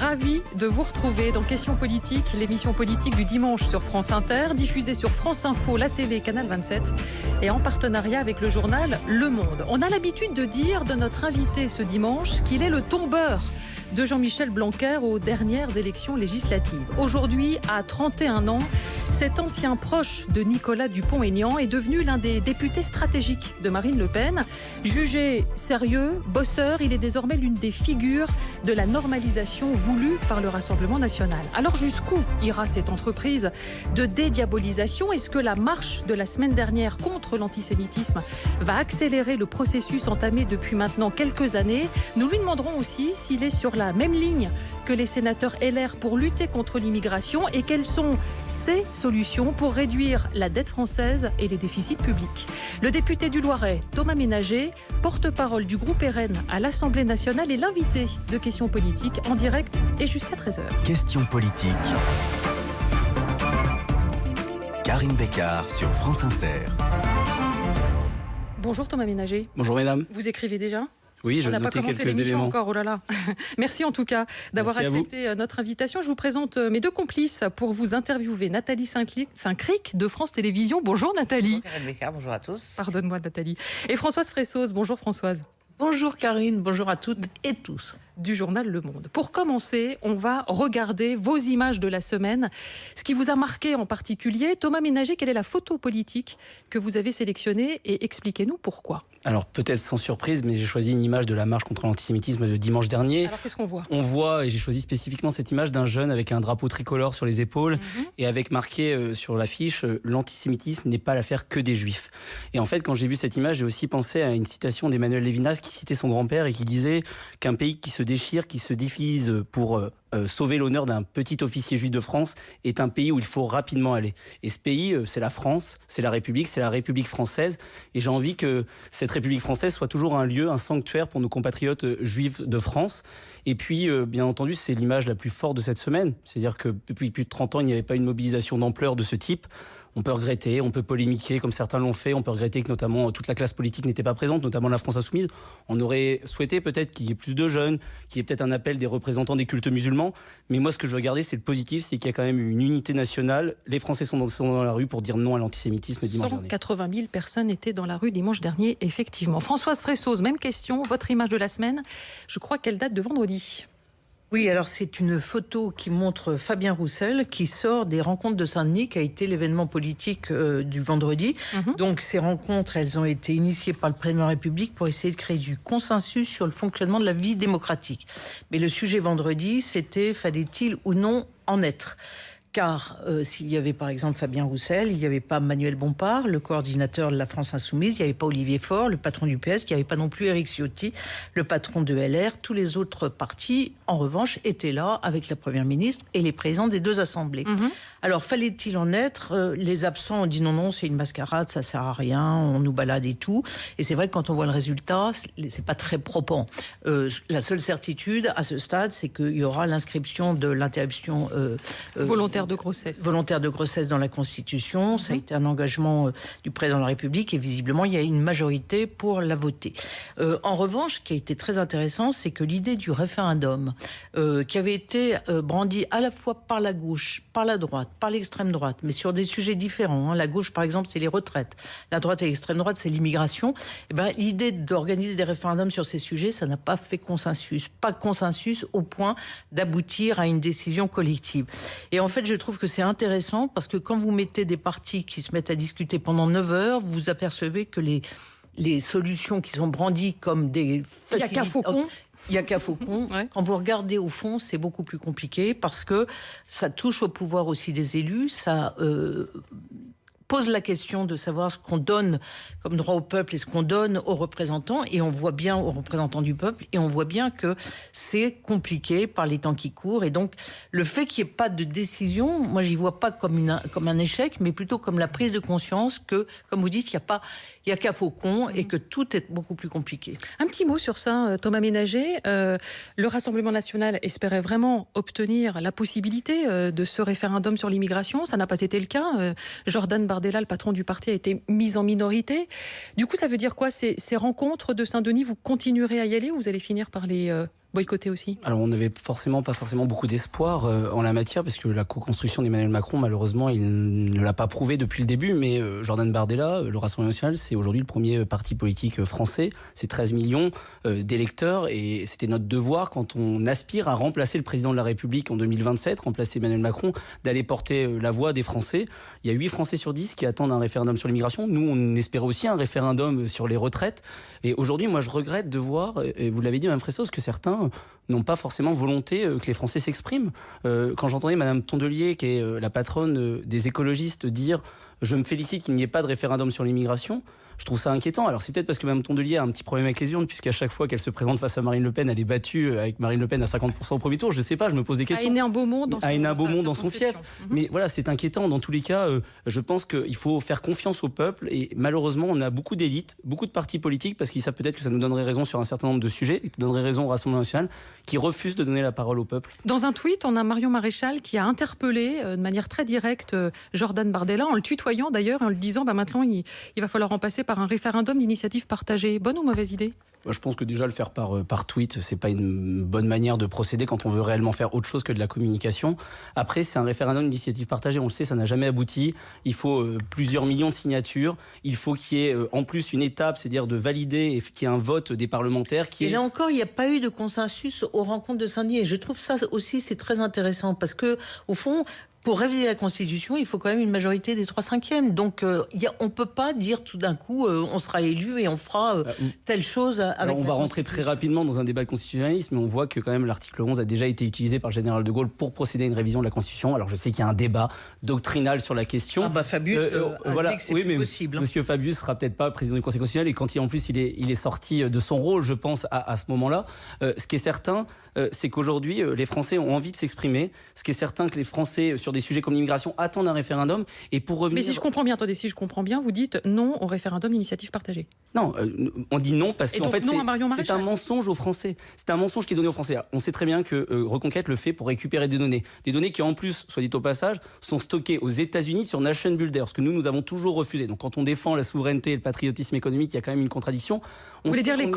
Ravi de vous retrouver dans Questions politiques, l'émission politique du dimanche sur France Inter, diffusée sur France Info, la télé, Canal 27 et en partenariat avec le journal Le Monde. On a l'habitude de dire de notre invité ce dimanche qu'il est le tombeur de Jean-Michel Blanquer aux dernières élections législatives. Aujourd'hui, à 31 ans, cet ancien proche de Nicolas Dupont-Aignan est devenu l'un des députés stratégiques de Marine Le Pen. Jugé sérieux, bosseur, il est désormais l'une des figures de la normalisation voulue par le Rassemblement national. Alors jusqu'où ira cette entreprise de dédiabolisation? Est-ce que la marche de la semaine dernière contre l'antisémitisme va accélérer le processus entamé depuis maintenant quelques années? Nous lui demanderons aussi s'il est sur la même ligne que les sénateurs LR pour lutter contre l'immigration et quelles sont ses solutions pour réduire la dette française et les déficits publics. Le député du Loiret, Thomas Ménager, porte-parole du groupe RN à l'Assemblée nationale, est l'invité de Questions politiques en direct et jusqu'à 13h. Questions politiques. Karine Bécard sur France Inter. Bonjour Thomas Ménager. Bonjour mesdames. Vous écrivez déjà ? Oui, je On n'a pas notais commencé quelques l'émission éléments. encore, oh là là. Merci en tout cas d'avoir accepté notre invitation. Je vous présente mes deux complices pour vous interviewer. Nathalie Saint-Cric de France Télévisions. Bonjour Nathalie. Bonjour Karine Bécard, bonjour à tous. Pardonne-moi Nathalie. Et Françoise Fressos. Bonjour Françoise. Bonjour Karine, bonjour à toutes et tous. Du journal Le Monde. Pour commencer, on va regarder vos images de la semaine. Ce qui vous a marqué en particulier, Thomas Ménager, quelle est la photo politique que vous avez sélectionnée et expliquez-nous pourquoi. Alors peut-être sans surprise, mais j'ai choisi une image de la marche contre l'antisémitisme de dimanche dernier. Alors qu'est-ce qu'on voit ? On voit, et j'ai choisi spécifiquement cette image d'un jeune avec un drapeau tricolore sur les épaules et avec marqué sur l'affiche « L'antisémitisme n'est pas l'affaire que des juifs ». Et en fait, quand j'ai vu cette image, j'ai aussi pensé à une citation d'Emmanuel Lévinas qui citait son grand-père et qui disait qu'un pays qui se déchire, qui se divise pour sauver l'honneur d'un petit officier juif de France est un pays où il faut rapidement aller. Et ce pays, c'est la France, c'est la République française. Et j'ai envie que cette République française soit toujours un lieu, un sanctuaire pour nos compatriotes juifs de France. Et puis, bien entendu, c'est l'image la plus forte de cette semaine. C'est-à-dire que depuis plus de 30 ans, il n'y avait pas une mobilisation d'ampleur de ce type. On peut regretter, on peut polémiquer comme certains l'ont fait, on peut regretter que notamment toute la classe politique n'était pas présente, notamment la France insoumise. On aurait souhaité peut-être qu'il y ait plus de jeunes, qu'il y ait peut-être un appel des représentants des cultes musulmans. Mais moi, ce que je veux regarder, c'est le positif, c'est qu'il y a quand même une unité nationale. Les Français sont dans la rue pour dire non à l'antisémitisme dimanche dernier. 180 000 personnes étaient dans la rue dimanche dernier, effectivement. Françoise Fressos, même question, votre image de la semaine, je crois qu'elle date de vendredi. Oui, alors c'est une photo qui montre Fabien Roussel qui sort des rencontres de Saint-Denis, qui a été l'événement politique du vendredi. Donc ces rencontres, elles ont été initiées par le président de la République pour essayer de créer du consensus sur le fonctionnement de la vie démocratique. Mais le sujet vendredi, c'était fallait-il ou non en être ? Car s'il y avait par exemple Fabien Roussel, il n'y avait pas Manuel Bompard, le coordinateur de la France Insoumise, il n'y avait pas Olivier Faure, le patron du PS, il n'y avait pas non plus Éric Ciotti, le patron de LR. Tous les autres partis, en revanche, étaient là avec la Première ministre et les présidents des deux assemblées. Alors, fallait-il en être ? Les absents ont dit non, c'est une mascarade, ça sert à rien, on nous balade et tout. Et c'est vrai que quand on voit le résultat, c'est pas très probant. La seule certitude à ce stade, c'est qu'il y aura l'inscription de l'interruption volontaire de grossesse. Volontaire de grossesse dans la Constitution. Ça a été un engagement du président de la République et visiblement, il y a une majorité pour la voter. En revanche, ce qui a été très intéressant, c'est que l'idée du référendum, qui avait été brandie à la fois par la gauche, par la droite, par l'extrême droite, mais sur des sujets différents. La gauche, par exemple, c'est les retraites. La droite et l'extrême droite, c'est l'immigration. Et ben, l'idée d'organiser des référendums sur ces sujets, ça n'a pas fait consensus. Pas de consensus au point d'aboutir à une décision collective. Et en fait, je trouve que c'est intéressant parce que quand vous mettez des partis qui se mettent à discuter pendant 9 heures, vous vous apercevez que les solutions qui sont brandies comme des facilités... Il n'y a qu'à Faucon. Il n'y a qu'à Faucon. Ouais. Quand vous regardez au fond, c'est beaucoup plus compliqué parce que ça touche au pouvoir aussi des élus, ça pose la question de savoir ce qu'on donne comme droit au peuple et ce qu'on donne aux représentants, et on voit bien aux représentants du peuple, et on voit bien que c'est compliqué par les temps qui courent, et donc le fait qu'il n'y ait pas de décision, moi j'y vois pas comme un échec, mais plutôt comme la prise de conscience que, comme vous dites, il n'y a qu'à Faucon et que tout est beaucoup plus compliqué. Un petit mot sur ça, Thomas Ménager. Le Rassemblement national espérait vraiment obtenir la possibilité de ce référendum sur l'immigration. Ça n'a pas été le cas. Jordan Bardella, le patron du parti, a été mis en minorité. Du coup, ça veut dire quoi, ces rencontres de Saint-Denis, vous continuerez à y aller ou vous allez finir par les boycotter aussi? Alors on n'avait pas forcément beaucoup d'espoir en la matière, parce que la co-construction d'Emmanuel Macron, malheureusement, il ne l'a pas prouvé depuis le début, mais Jordan Bardella, le Rassemblement national, c'est aujourd'hui le premier parti politique français, c'est 13 millions d'électeurs, et c'était notre devoir, quand on aspire à remplacer le président de la République en 2027, remplacer Emmanuel Macron, d'aller porter la voix des Français. Il y a 8 Français sur 10 qui attendent un référendum sur l'immigration. Nous, on espérait aussi un référendum sur les retraites, et aujourd'hui, moi, je regrette de voir, et vous l'avez dit, Mme Fressos, que certains n'ont pas forcément volonté que les Français s'expriment. Quand j'entendais Mme Tondelier, qui est la patronne des écologistes, dire « je me félicite qu'il n'y ait pas de référendum sur l'immigration », je trouve ça inquiétant. Alors c'est peut-être parce que Mme Tondelier a un petit problème avec les urnes, puisqu'à chaque fois qu'elle se présente face à Marine Le Pen, elle est battue avec Marine Le Pen à 50% au premier tour. Je ne sais pas, je me pose des questions. À Hénin-Beaumont dans son fief. Mais voilà, c'est inquiétant. Dans tous les cas, je pense qu'il faut faire confiance au peuple. Et malheureusement, on a beaucoup d'élites, beaucoup de partis politiques, parce qu'ils savent peut-être que ça nous donnerait raison sur un certain nombre de sujets, et que ça donnerait raison au Rassemblement national, qui refusent de donner la parole au peuple. Dans un tweet, on a Marion Maréchal qui a interpellé de manière très directe Jordan Bardella, en le tutoyant d'ailleurs, en lui disant maintenant il va falloir en passer par un référendum d'initiative partagée. Bonne ou mauvaise idée ? Je pense que déjà le faire par tweet, c'est pas une bonne manière de procéder quand on veut réellement faire autre chose que de la communication. Après, c'est un référendum d'initiative partagée, on le sait, ça n'a jamais abouti. Il faut plusieurs millions de signatures. Il faut qu'il y ait en plus une étape, c'est-à-dire de valider et qu'il y ait un vote des parlementaires. Et là encore, il n'y a pas eu de consensus aux rencontres de Saint-Denis. Et je trouve ça aussi, c'est très intéressant parce que, au fond, pour réviser la Constitution, il faut quand même une majorité des 3/5. Donc, on ne peut pas dire tout d'un coup, on sera élu et on fera telle chose avec on va rentrer très rapidement dans un débat de constitutionnalisme, mais on voit que quand même l'article 11 a déjà été utilisé par le général de Gaulle pour procéder à une révision de la Constitution. Alors, je sais qu'il y a un débat doctrinal sur la question. Fabius dit que c'est plus possible. Monsieur Fabius ne sera peut-être pas président du Conseil constitutionnel, et quand il est sorti de son rôle, je pense, à ce moment-là. Ce qui est certain, c'est qu'aujourd'hui, les Français ont envie de s'exprimer. Ce qui est certain que les Français, sur des sujets comme l'immigration, attendent un référendum. Et pour revenir... Mais si je comprends bien, vous dites non au référendum d'initiative partagée. Non, on dit non parce qu'en fait, c'est un mensonge aux Français. C'est un mensonge qui est donné aux Français. On sait très bien que Reconquête le fait pour récupérer des données. Des données qui, en plus, soit dit au passage, sont stockées aux États-Unis sur Nation Builder, ce que nous avons toujours refusé. Donc quand on défend la souveraineté et le patriotisme économique, il y a quand même une contradiction. Vous voulez dire les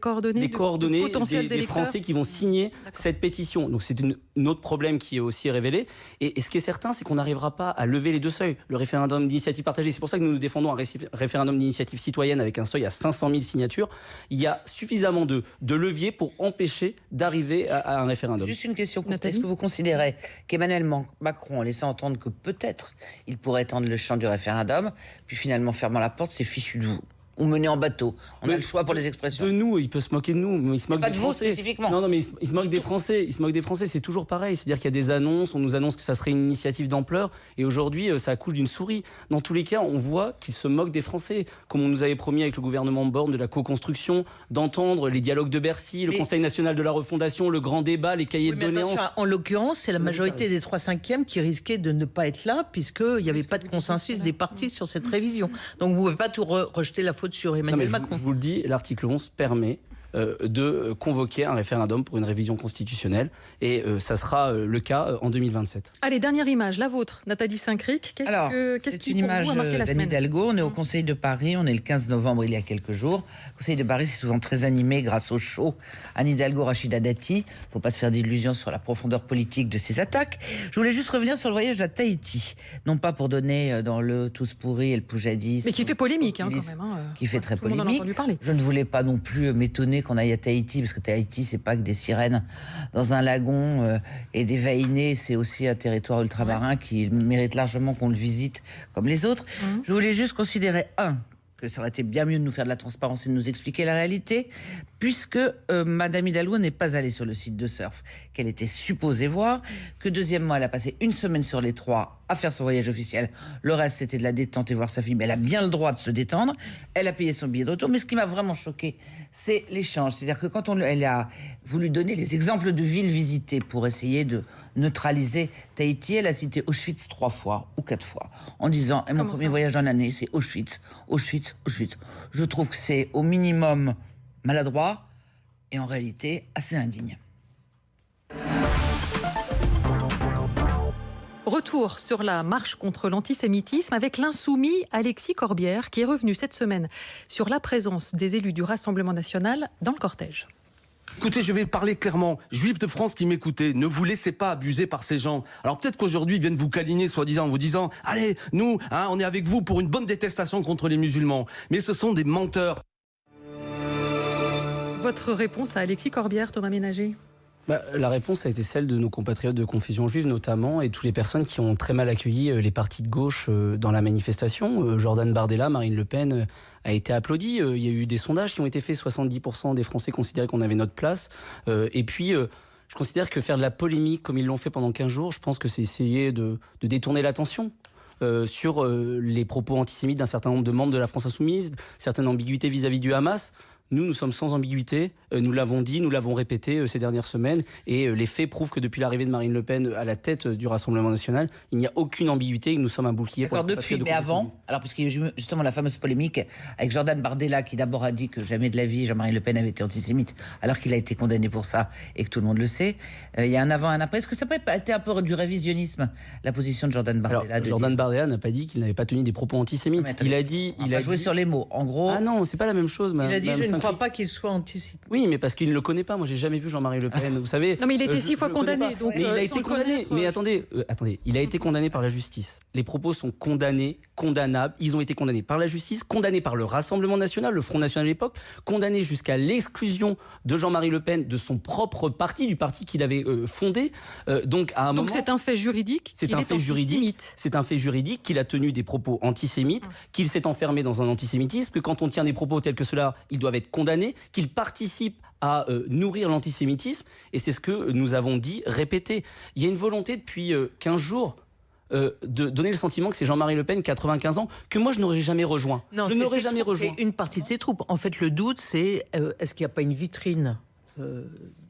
coordonnées des Français qui vont signer cette pétition. Donc c'est un autre problème qui est aussi révélé. Et ce qui est certain, c'est qu'on n'arrivera pas à lever les deux seuils. Le référendum d'initiative partagée, c'est pour ça que nous défendons un référendum d'initiative citoyenne avec un seuil à 500 000 signatures. Il y a suffisamment de leviers pour empêcher d'arriver à un référendum. Juste une question courte. Est-ce que vous considérez qu'Emmanuel Macron, en laissant entendre que peut-être il pourrait étendre le champ du référendum, puis finalement fermant la porte, c'est fichu de vous ou mener en bateau? On a le choix pour les expressions. De nous, il peut se moquer de nous, mais il se moque pas des de Français. Vous spécifiquement. Non, mais il se moque des Français. Il se moque des Français, c'est toujours pareil. C'est-à-dire qu'il y a des annonces, on nous annonce que ça serait une initiative d'ampleur, et aujourd'hui, ça accouche d'une souris. Dans tous les cas, on voit qu'il se moque des Français. Comme on nous avait promis avec le gouvernement Borne de la co-construction, d'entendre les dialogues de Bercy, le Conseil national de la refondation, le grand débat, les cahiers de doléances. En l'occurrence, c'est la majorité des 3/5 qui risquait de ne pas être là, puisqu'il n'y avait pas de consensus des partis sur cette révision. Donc vous ne pouvez pas tout rejeter la faute sur Emmanuel Macron. Je vous le dis, l'article 11 permet de convoquer un référendum pour une révision constitutionnelle, et ça sera le cas en 2027. Allez, dernière image, la vôtre, Nathalie Saint-Cric. Qu'est-ce qui, pour vous, a marqué la semaine ? Anne Hidalgo. On est au Conseil de Paris, on est le 15 novembre, il y a quelques jours. Le Conseil de Paris, c'est souvent très animé grâce au show Anne Hidalgo, Rachida Dati. Il ne faut pas se faire d'illusions sur la profondeur politique de ces attaques. Je voulais juste revenir sur le voyage à Tahiti. Non pas pour donner dans le tous pourri et le poujadis. Mais qui fait polémique, quand même. Qui fait très polémique. Tout le monde en a entendu parler. Je ne voulais pas non plus m'étonner qu'on aille à Tahiti, parce que Tahiti, c'est pas que des sirènes dans un lagon et des vaïnés, c'est aussi un territoire ultramarin qui mérite largement qu'on le visite comme les autres. Je voulais juste considérer, que ça aurait été bien mieux de nous faire de la transparence et de nous expliquer la réalité, puisque Madame Hidalgo n'est pas allée sur le site de surf qu'elle était supposée voir, que deuxièmement, elle a passé une semaine sur les 3 à faire son voyage officiel. Le reste, c'était de la détente et voir sa fille, mais elle a bien le droit de se détendre. Elle a payé son billet de retour, mais ce qui m'a vraiment choqué, c'est l'échange. C'est-à-dire que quand elle a voulu donner les exemples de villes visitées pour essayer de neutraliser Tahiti, elle a cité Auschwitz 3 fois ou 4 fois, en disant mon premier voyage dans l'année, c'est Auschwitz, Auschwitz, Auschwitz. Je trouve que c'est au minimum maladroit et en réalité assez indigne. Retour sur la marche contre l'antisémitisme avec l'insoumis Alexis Corbière, qui est revenu cette semaine sur la présence des élus du Rassemblement national dans le cortège. Écoutez, je vais parler clairement. Juifs de France qui m'écoutez, ne vous laissez pas abuser par ces gens. Alors peut-être qu'aujourd'hui, ils viennent vous câliner, soi-disant, en vous disant « Allez, nous, on est avec vous pour une bonne détestation contre les musulmans. » Mais ce sont des menteurs. Votre réponse à Alexis Corbière, Thomas Ménager? La réponse a été celle de nos compatriotes de confession juive notamment et toutes les personnes qui ont très mal accueilli les partis de gauche dans la manifestation. Jordan Bardella, Marine Le Pen a été applaudi. Il y a eu des sondages qui ont été faits, 70% des Français considéraient qu'on avait notre place. Et puis, je considère que faire de la polémique comme ils l'ont fait pendant 15 jours, je pense que c'est essayer de détourner l'attention. Sur les propos antisémites d'un certain nombre de membres de la France Insoumise, certaines ambiguïtés vis-à-vis du Hamas. Nous sommes sans ambiguïté, nous l'avons dit, nous l'avons répété ces dernières semaines, et les faits prouvent que depuis l'arrivée de Marine Le Pen à la tête du Rassemblement national, il n'y a aucune ambiguïté et nous sommes un bouclier. D'accord, depuis, mais avant, alors puisqu'il y a eu justement la fameuse polémique avec Jordan Bardella qui d'abord a dit que jamais de la vie Jean-Marie Le Pen avait été antisémite, alors qu'il a été condamné pour ça et que tout le monde le sait. Il y a un avant, un après. Est-ce que ça peut être un peu du révisionnisme, la position de Jordan Bardella? Alors, Jordan Bardella n'a pas dit qu'il n'avait pas tenu des propos antisémites. Il a joué sur les mots, en gros. Ah non, c'est pas la même chose. Il a dit je ne crois pas qu'il soit antisémite. Oui, mais parce qu'il ne le connaît pas. Moi, j'ai jamais vu Jean-Marie Le Pen. Vous savez. Non, mais il a été 6 fois condamné. Donc, mais il a été condamné. Mais attendez, il a été condamné par la justice. Les propos sont condamnés, condamnables. Ils ont été condamnés par la justice, condamnés par le Rassemblement national, le Front national à l'époque, condamnés jusqu'à l'exclusion de Jean-Marie Le Pen de son propre parti, du parti qu'il avait fondé. Donc, à un moment. Donc, c'est un fait juridique. C'est un fait juridique. C'est un fait juridique qu'il a tenu des propos antisémites, qu'il s'est enfermé dans un antisémitisme, que quand on tient des propos tels que cela, ils doivent être condamnés, qu'il participe à nourrir l'antisémitisme, et c'est ce que nous avons dit, répété. Il y a une volonté depuis 15 jours de donner le sentiment que c'est Jean-Marie Le Pen, 95 ans, que moi je n'aurais jamais rejoint. Non, je n'aurais jamais rejoint. C'est une partie de ses troupes. En fait, le doute, c'est est-ce qu'il n'y a pas une vitrine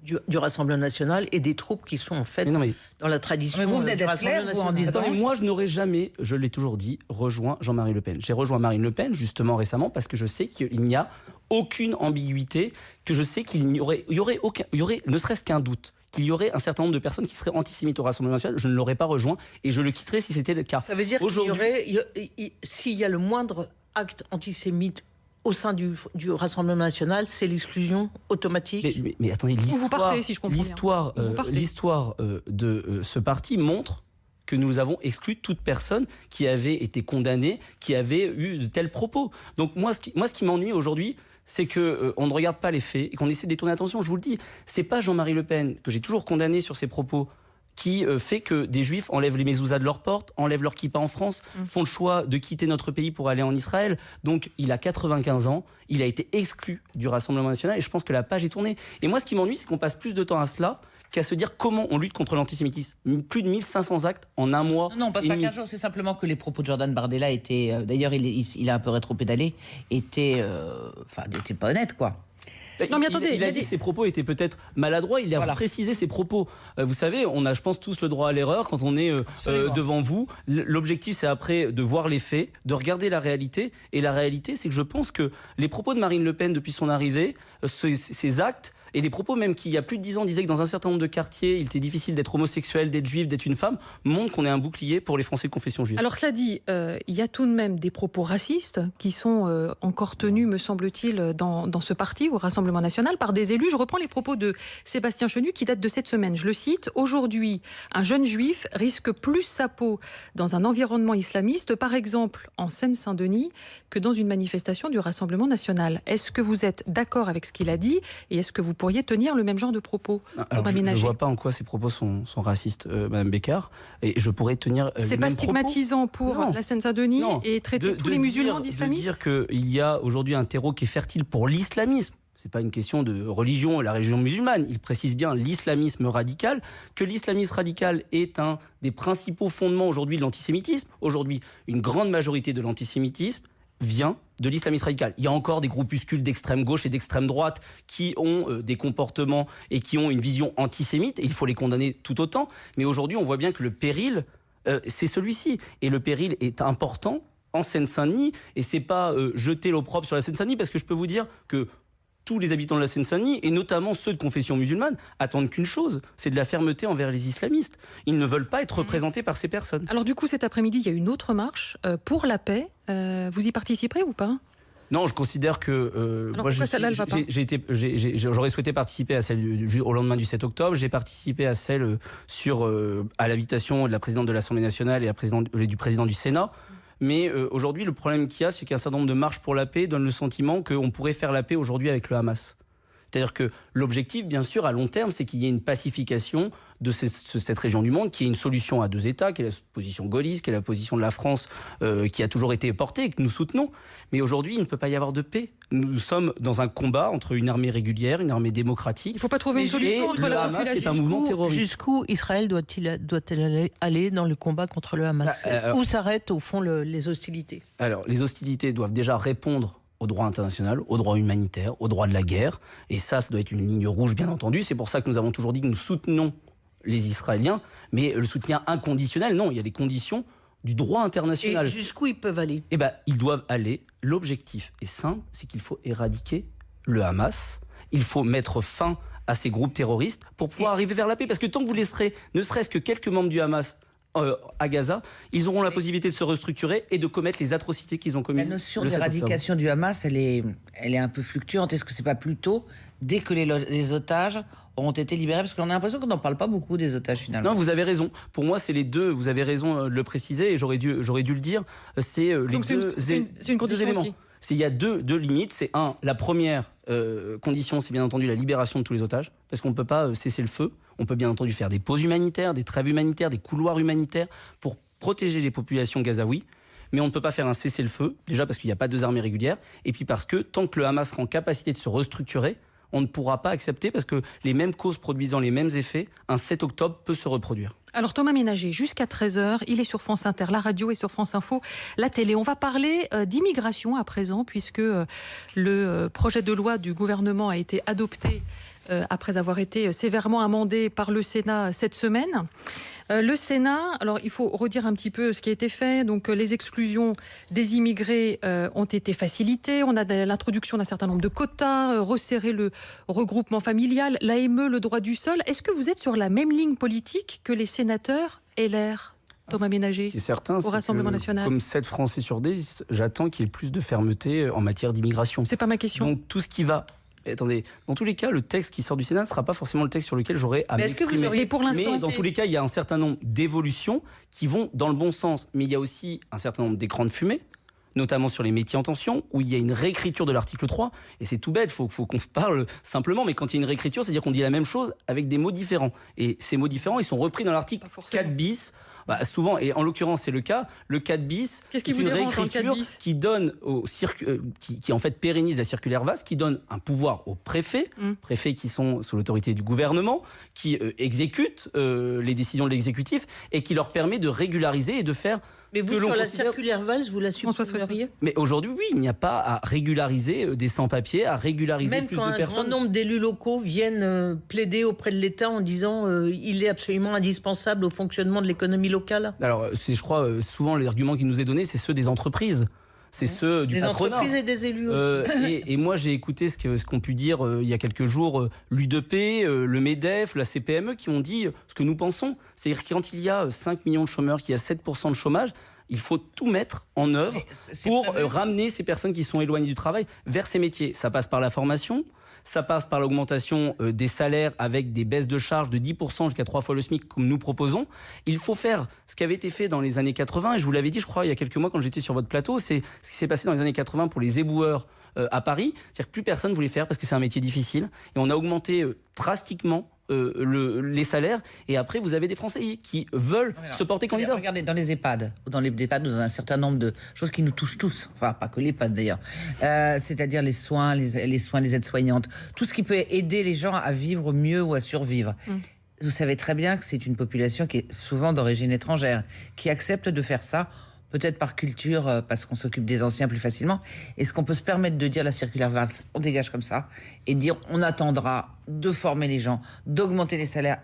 du Rassemblement national et des troupes qui sont en fait dans la tradition mais vous venez du Rassemblement national. En disant... Attendez, moi je n'aurais jamais, je l'ai toujours dit, rejoint Jean-Marie Le Pen. J'ai rejoint Marine Le Pen justement récemment parce que je sais qu'il n'y a aucune ambiguïté, que je sais qu'il n'y aurait, ne serait-ce qu'un doute, qu'il y aurait un certain nombre de personnes qui seraient antisémites au Rassemblement national, je ne l'aurais pas rejoint et je le quitterais si c'était le cas. Ça veut dire qu'il y aurait, s'il y a le moindre acte antisémite au sein du Rassemblement national, c'est l'exclusion automatique. Mais attendez, vous partez, si je comprends l'histoire de ce parti montre que nous avons exclu toute personne qui avait été condamnée, qui avait eu de tels propos. Donc moi, ce qui m'ennuie aujourd'hui, c'est qu'on ne regarde pas les faits et qu'on essaie de détourner l'attention. Je vous le dis, c'est pas Jean-Marie Le Pen, que j'ai toujours condamné sur ses propos, qui fait que des juifs enlèvent les mezuzahs de leurs portes, enlèvent leur kippa en France, font le choix de quitter notre pays pour aller en Israël. Donc il a 95 ans, il a été exclu du Rassemblement national et je pense que la page est tournée. Et moi, ce qui m'ennuie, c'est qu'on passe plus de temps à cela qu'à se dire comment on lutte contre l'antisémitisme. Plus de 1500 actes en un mois. Non, on passe pas 15 jours, c'est simplement que les propos de Jordan Bardella étaient... D'ailleurs, il a un peu rétro-pédalé, étaient pas honnêtes, quoi. Non, mais attendez, il a dit que ses propos étaient peut-être maladroits, il a précisé ses propos. Vous savez, on a, je pense, tous le droit à l'erreur quand on est devant vous. L'objectif, c'est après de voir les faits, de regarder la réalité. Et la réalité, c'est que je pense que les propos de Marine Le Pen depuis son arrivée, ses actes, et les propos même qui, il y a plus de 10 ans, disaient que dans un certain nombre de quartiers, il était difficile d'être homosexuel, d'être juif, d'être une femme, montrent qu'on est un bouclier pour les Français de confession juive. Alors cela dit, il y a tout de même des propos racistes qui sont encore tenus, me semble-t-il, dans ce parti, au Rassemblement national, par des élus. Je reprends les propos de Sébastien Chenu qui datent de cette semaine. Je le cite, « Aujourd'hui, un jeune juif risque plus sa peau dans un environnement islamiste, par exemple en Seine-Saint-Denis, que dans une manifestation du Rassemblement national. » Est-ce que vous êtes d'accord avec ce qu'il a dit et est-ce que vous pourriez tenir le même genre de propos? Alors, je ne vois pas en quoi ces propos sont racistes, Madame Bécard, et je pourrais tenir c'est pas stigmatisant pour la Seine-Saint-Denis et traiter tous les musulmans d'islamistes? De dire qu'il y a aujourd'hui un terreau qui est fertile pour l'islamisme, c'est pas une question de religion, la religion musulmane, il précise bien l'islamisme radical, que l'islamisme radical est un des principaux fondements aujourd'hui de l'antisémitisme. Aujourd'hui, une grande majorité de l'antisémitisme vient de l'islamisme radical. Il y a encore des groupuscules d'extrême gauche et d'extrême droite qui ont des comportements et qui ont une vision antisémite, et il faut les condamner tout autant. Mais aujourd'hui, on voit bien que le péril, c'est celui-ci. Et le péril est important en Seine-Saint-Denis, et c'est pas jeter l'opprobre sur la Seine-Saint-Denis, parce que je peux vous dire que tous les habitants de la Seine-Saint-Denis, et notamment ceux de confession musulmane, attendent qu'une chose, c'est de la fermeté envers les islamistes. Ils ne veulent pas être représentés par ces personnes. Alors du coup, cet après-midi, il y a une autre marche pour la paix. Vous y participerez ou pas ? Non, je considère que Alors moi, pourquoi celle-là, elle va pas j'aurais souhaité participer à celle au lendemain du 7 octobre. J'ai participé à celle à l'invitation de la présidente de l'Assemblée nationale et du président du Sénat. Mais aujourd'hui, le problème qu'il y a, c'est qu'un certain nombre de marches pour la paix donnent le sentiment qu'on pourrait faire la paix aujourd'hui avec le Hamas. C'est-à-dire que l'objectif, bien sûr, à long terme, c'est qu'il y ait une pacification de cette région du monde, qu'il y ait une solution à deux États, qui est la position gaulliste, qui est la position de la France, qui a toujours été portée et que nous soutenons. Mais aujourd'hui, il ne peut pas y avoir de paix. Nous sommes dans un combat entre une armée régulière, une armée démocratique. Il ne faut pas trouver une solution entre la Hamas, population. qui est un mouvement terroriste. Jusqu'où Israël doit-elle aller dans le combat contre le Hamas? Où s'arrêtent, au fond, les hostilités? Alors, les hostilités doivent déjà répondre au droit international, au droit humanitaire, au droit de la guerre. Et ça doit être une ligne rouge, bien entendu. C'est pour ça que nous avons toujours dit que nous soutenons les Israéliens, mais le soutien inconditionnel, non, il y a des conditions du droit international. Et jusqu'où ils peuvent aller? Eh bien, ils doivent aller. L'objectif est simple, c'est qu'il faut éradiquer le Hamas. Il faut mettre fin à ces groupes terroristes pour pouvoir arriver vers la paix. Parce que tant que vous laisserez ne serait-ce que quelques membres du Hamas à Gaza, ils auront la possibilité de se restructurer et de commettre les atrocités qu'ils ont commises. La notion d'éradication du Hamas, elle est un peu fluctuante. Est-ce que c'est pas plutôt dès que les otages auront été libérés? Parce qu'on a l'impression qu'on n'en parle pas beaucoup des otages finalement. Non, vous avez raison. Pour moi, c'est les deux. Vous avez raison de le préciser et j'aurais dû le dire. C'est les deux. C'est une condition éléments. aussi. Il y a deux limites. C'est la première condition, c'est bien entendu la libération de tous les otages, parce qu'on ne peut pas cesser le feu. On peut bien entendu faire des pauses humanitaires, des trêves humanitaires, des couloirs humanitaires pour protéger les populations gazaouis. Mais on ne peut pas faire un cessez-le-feu, déjà parce qu'il n'y a pas deux armées régulières, et puis parce que tant que le Hamas sera en capacité de se restructurer, on ne pourra pas accepter, parce que les mêmes causes produisant les mêmes effets, un 7 octobre peut se reproduire. Alors Thomas Ménager, jusqu'à 13h, il est sur France Inter, la radio, et sur France Info, la télé. On va parler d'immigration à présent, puisque le projet de loi du gouvernement a été adopté après avoir été sévèrement amendé par le Sénat cette semaine. Le Sénat, alors il faut redire un petit peu ce qui a été fait. Donc les exclusions des immigrés ont été facilitées. On a l'introduction d'un certain nombre de quotas, resserrer le regroupement familial, l'AME, le droit du sol. Est-ce que vous êtes sur la même ligne politique que les sénateurs LR, Thomas Ménager, ce qui est certain, au Rassemblement national? Comme 7 Français sur 10, j'attends qu'il y ait plus de fermeté en matière d'immigration. C'est pas ma question. Donc tout ce qui va... Attendez, dans tous les cas, le texte qui sort du Sénat ne sera pas forcément le texte sur lequel j'aurai à m'exprimer. Mais pour l'instant, mais dans tous les cas, il y a un certain nombre d'évolutions qui vont dans le bon sens. Mais il y a aussi un certain nombre d'écrans de fumée, notamment sur les métiers en tension, où il y a une réécriture de l'article 3. Et c'est tout bête, il faut qu'on parle simplement. Mais quand il y a une réécriture, c'est-à-dire qu'on dit la même chose avec des mots différents. Et ces mots différents, ils sont repris dans l'article 4 bis. Souvent, et en l'occurrence c'est le cas, le 4 bis, c'est une réécriture qui donne qui en fait pérennise la circulaire VAS, qui donne un pouvoir aux préfets, préfets qui sont sous l'autorité du gouvernement, qui exécutent les décisions de l'exécutif et qui leur permet de régulariser et de faire. Mais vous, sur la circulaire Valls, vous la supprimeriez? Mais aujourd'hui, oui, il n'y a pas à régulariser des sans-papiers, à régulariser plus de personnes. Même quand un grand nombre d'élus locaux viennent plaider auprès de l'État en disant il est absolument indispensable au fonctionnement de l'économie locale. Alors, je crois, souvent, l'argument qui nous est donné, c'est ceux des entreprises. C'est ceux du patronat. Des entreprises et des élus aussi. Et moi, j'ai écouté ce qu'ont pu dire il y a quelques jours l'UDP, le MEDEF, la CPME, qui ont dit ce que nous pensons. C'est-à-dire que quand il y a 5 millions de chômeurs, qu'il y a 7% de chômage, il faut tout mettre en œuvre pour ramener ces personnes qui sont éloignées du travail vers ces métiers. Ça passe par la formation, ça passe par l'augmentation des salaires avec des baisses de charges de 10% jusqu'à 3 fois le SMIC comme nous proposons. Il faut faire ce qui avait été fait dans les années 80, et je vous l'avais dit je crois il y a quelques mois quand j'étais sur votre plateau, c'est ce qui s'est passé dans les années 80 pour les éboueurs à Paris. C'est-à-dire que plus personne ne voulait faire parce que c'est un métier difficile, et on a augmenté drastiquement les salaires, et après vous avez des Français qui veulent se porter candidat. Regardez, dans les EHPAD, dans dans un certain nombre de choses qui nous touchent tous, enfin pas que les EHPAD d'ailleurs, c'est-à-dire les soins, les aides-soignantes, tout ce qui peut aider les gens à vivre mieux ou à survivre. Vous savez très bien que c'est une population qui est souvent d'origine étrangère, qui accepte de faire ça, peut-être par culture, parce qu'on s'occupe des anciens plus facilement. Est-ce qu'on peut se permettre de dire la circulaire Valls, on dégage comme ça, et dire on attendra de former les gens, d'augmenter les salaires?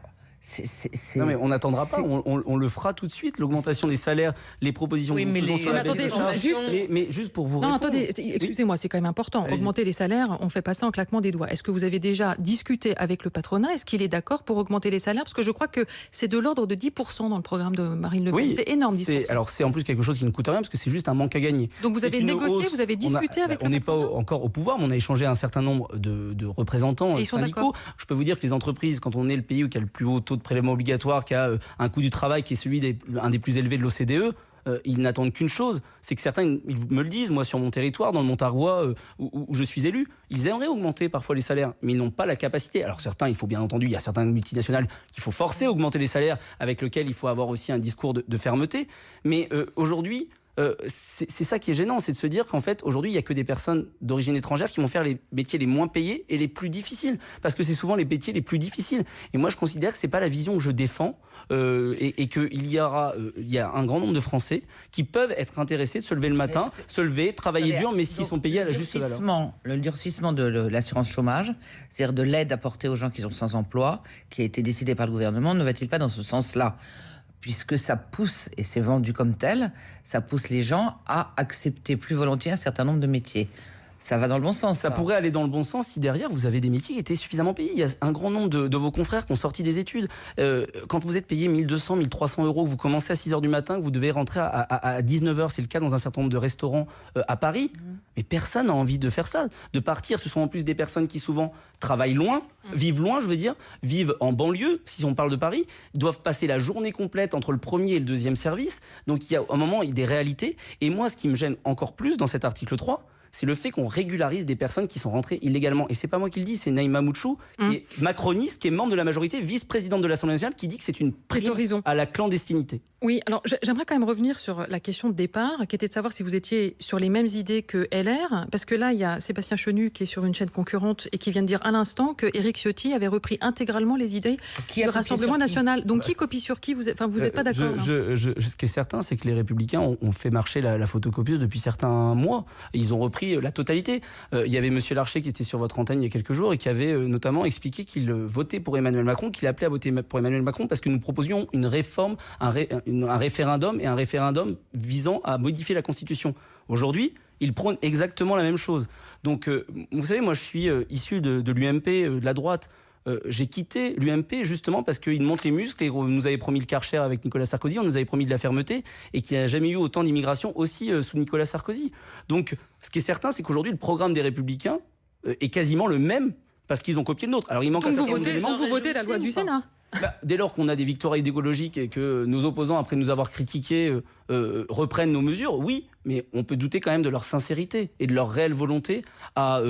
Non mais on n'attendra pas, on le fera tout de suite, l'augmentation des salaires, les propositions que nous faisons sur la baisse de charges. Mais juste pour vous répondre... Attendez, excusez-moi, c'est quand même important. Allez-y. Augmenter les salaires, on fait pas ça en claquement des doigts. Est-ce que vous avez déjà discuté avec le patronat? Est-ce qu'il est d'accord pour augmenter les salaires? Parce que je crois que c'est de l'ordre de 10% dans le programme de Marine Le Pen. Oui, c'est énorme, 10%. Alors c'est en plus quelque chose qui ne coûte rien parce que c'est juste un manque à gagner. Donc vous avez négocié, vous avez discuté avec le patronat? On n'est pas encore au pouvoir, mais on a échangé un certain nombre de représentants syndicaux. Je peux vous dire que les entreprises, quand on est le pays qui a le plus haut taux de prélèvement obligatoire, qui a un coût du travail qui est celui un des plus élevés de l'OCDE, ils n'attendent qu'une chose, c'est que certains ils me le disent, moi sur mon territoire, dans le Montargois où je suis élu, ils aimeraient augmenter parfois les salaires, mais ils n'ont pas la capacité. Alors certains, il faut bien entendu, il y a certaines multinationales qu'il faut forcer à augmenter les salaires, avec lesquels il faut avoir aussi un discours de fermeté, mais aujourd'hui... c'est ça qui est gênant, c'est de se dire qu'en fait aujourd'hui il n'y a que des personnes d'origine étrangère qui vont faire les métiers les moins payés et les plus difficiles, parce que c'est souvent les métiers les plus difficiles, et moi je considère que c'est pas la vision que je défends, et qu'il y a un grand nombre de Français qui peuvent être intéressés de se lever le matin, se lever, travailler dur, mais s'ils sont payés à la juste valeur. Le durcissement de l'assurance chômage, c'est-à-dire de l'aide apportée aux gens qui sont sans emploi, qui a été décidé par le gouvernement, ne va-t-il pas dans ce sens-là ? Puisque ça pousse, et c'est vendu comme tel, ça pousse les gens à accepter plus volontiers un certain nombre de métiers. Ça va dans le bon sens. Ça pourrait aller dans le bon sens si derrière vous avez des métiers qui étaient suffisamment payés. Il y a un grand nombre de vos confrères qui ont sorti des études. Quand vous êtes payé 1200, 1300 euros, que vous commencez à 6h du matin, que vous devez rentrer à 19h, c'est le cas dans un certain nombre de restaurants à Paris, mais personne n'a envie de faire ça, de partir. Ce sont en plus des personnes qui souvent travaillent loin, vivent loin, je veux dire, vivent en banlieue, si on parle de Paris, doivent passer la journée complète entre le premier et le deuxième service. Donc il y a un moment, il y a des réalités. Et moi, ce qui me gêne encore plus dans cet article 3, c'est le fait qu'on régularise des personnes qui sont rentrées illégalement. Et c'est pas moi qui le dis, c'est Naïma Mouchou, qui est macroniste, qui est membre de la majorité, vice-présidente de l'Assemblée nationale, qui dit que c'est une prime à la clandestinité. Oui, alors j'aimerais quand même revenir sur la question de départ, qui était de savoir si vous étiez sur les mêmes idées que LR, parce que là, il y a Sébastien Chenu qui est sur une chaîne concurrente et qui vient de dire à l'instant que Éric Ciotti avait repris intégralement les idées du Rassemblement national. Donc qui copie sur qui? Vous n'êtes pas d'accord? Ce qui est certain, c'est que les Républicains ont fait marcher la photocopieuse depuis certains mois. Ils ont repris la totalité. Il y avait Monsieur Larcher qui était sur votre antenne il y a quelques jours et qui avait notamment expliqué qu'il votait pour Emmanuel Macron, qu'il appelait à voter pour Emmanuel Macron parce que nous proposions une réforme, un référendum et un référendum visant à modifier la Constitution. Aujourd'hui, ils prônent exactement la même chose. Donc, vous savez, moi je suis issu de l'UMP, de la droite. J'ai quitté l'UMP justement parce qu'il monte les muscles et on nous avait promis le Karcher avec Nicolas Sarkozy, on nous avait promis de la fermeté et qu'il n'y a jamais eu autant d'immigration aussi sous Nicolas Sarkozy. Donc ce qui est certain, c'est qu'aujourd'hui le programme des Républicains est quasiment le même parce qu'ils ont copié le nôtre. Alors il manque donc vous votez la loi du Sénat. Dès lors qu'on a des victoires idéologiques et que nos opposants, après nous avoir critiqués, reprennent nos mesures, oui, mais on peut douter quand même de leur sincérité et de leur réelle volonté à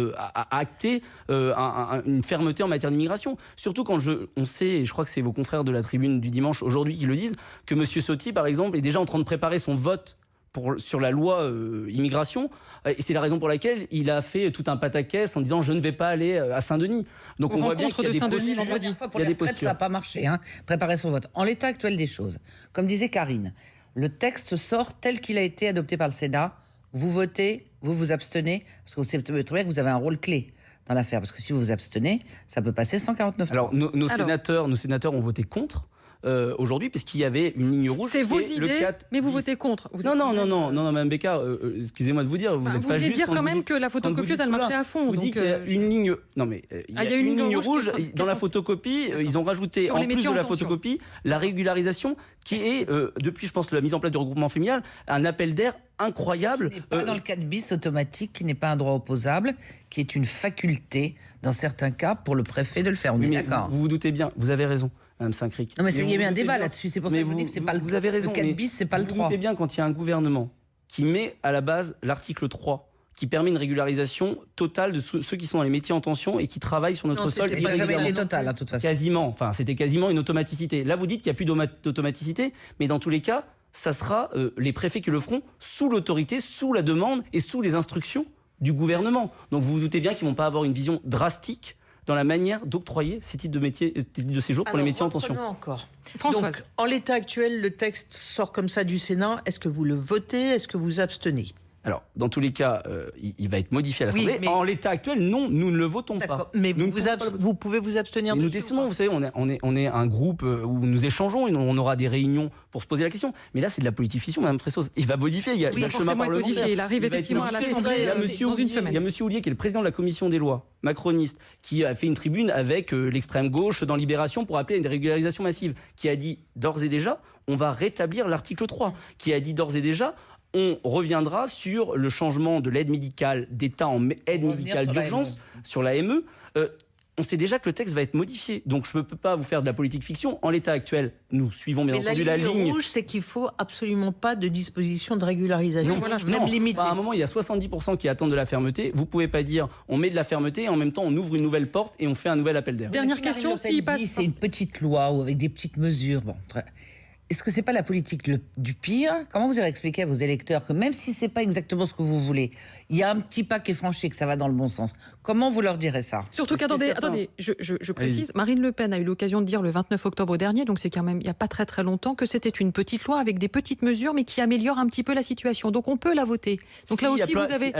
acter une fermeté en matière d'immigration. Surtout quand on sait, et je crois que c'est vos confrères de la Tribune du dimanche aujourd'hui qui le disent, que M. Ciotti, par exemple, est déjà en train de préparer son vote sur la loi immigration, et c'est la raison pour laquelle il a fait tout un pataquès en disant je ne vais pas aller à Saint-Denis. Donc on voit bien qu'il y a des postures. La dernière fois pour les retraites, ça n'a pas marché, préparer son vote. En l'état actuel des choses, comme disait Karine, le texte sort tel qu'il a été adopté par le Sénat. Vous votez, vous vous abstenez, parce que vous savez très bien que vous avez un rôle clé dans l'affaire, parce que si vous vous abstenez, ça peut passer 149. Alors nos sénateurs ont voté contre. Aujourd'hui, puisqu'il y avait une ligne rouge. C'est vos idées, mais vous votez contre. Non, Mme Bécard, excusez-moi de vous dire, vous n'êtes pas juste. Vous venez dire quand même que la photocopieuse, elle marchait à fond. Je vous dis qu'il y a une ligne. Non, mais il y a une ligne rouge dans la photocopie. Ils ont rajouté en plus de la photocopie la régularisation, qui est depuis, je pense, la mise en place du regroupement familial, un appel d'air incroyable. Qui n'est pas dans le cas de bis automatique, qui n'est pas un droit opposable, qui est une faculté dans certains cas pour le préfet de le faire. On est d'accord. Vous vous doutez bien, vous avez raison. Mme Saint-Cric. Non, mais il y a eu un débat là-dessus, c'est pour ça que je vous dis que c'est pas le 3. Vous avez raison. Le 4 bis, c'est pas le 3. Vous doutez bien quand il y a un gouvernement qui met à la base l'article 3, qui permet une régularisation totale de ceux qui sont dans les métiers en tension et qui travaillent sur notre sol. Ça n'a jamais été total, de toute façon. Quasiment. C'était quasiment une automaticité. Là, vous dites qu'il n'y a plus d'automaticité, mais dans tous les cas, ça sera les préfets qui le feront sous l'autorité, sous la demande et sous les instructions du gouvernement. Donc vous vous doutez bien qu'ils ne vont pas avoir une vision drastique dans la manière d'octroyer ces titres de séjour pour les métiers en tension. Encore. Françoise. Donc, en l'état actuel, le texte sort comme ça du Sénat. Est-ce que vous le votez? Est-ce que vous abstenez? Alors, dans tous les cas, il va être modifié à l'Assemblée. Oui, mais... En l'état actuel, non, nous ne le votons pas. Mais nous vous pouvez vous abstenir nous dessus. décidons, vous savez, on est un groupe où nous échangeons et on aura des réunions pour se poser la question. Mais là, c'est de la politique fiction, Mme Fressos. Il va modifier, il y a le chemin parlementaire. Il arrive effectivement à l'Assemblée dans une semaine. Il y a M. Houllier, qui est le président de la commission des lois, macroniste, qui a fait une tribune avec l'extrême gauche dans Libération pour appeler à une régularisation massive, qui a dit d'ores et déjà, on va rétablir l'article 3, qui a dit d'ores et déjà, on reviendra sur le changement de l'aide médicale d'État en aide médicale d'urgence, sur la ME. On sait déjà que le texte va être modifié. Donc je ne peux pas vous faire de la politique fiction. En l'état actuel, nous suivons bien entendu la ligne. La ligne rouge, c'est qu'il ne faut absolument pas de disposition de régularisation, même limitée. À un moment, il y a 70% qui attendent de la fermeté. Vous ne pouvez pas dire on met de la fermeté et en même temps on ouvre une nouvelle porte et on fait un nouvel appel d'air. Dernière question, s'il passe... C'est une petite loi ou avec des petites mesures. Bon, est-ce que c'est pas la politique du pire? Comment vous avez expliqué à vos électeurs que même si c'est pas exactement ce que vous voulez, il y a un petit pas qui est franchi et que ça va dans le bon sens? Comment vous leur direz ça? Surtout qu'attendez, je précise, Marine Le Pen a eu l'occasion de dire le 29 octobre dernier, donc c'est quand même il n'y a pas très très longtemps, que c'était une petite loi avec des petites mesures mais qui améliore un petit peu la situation. Donc on peut la voter. Donc là aussi,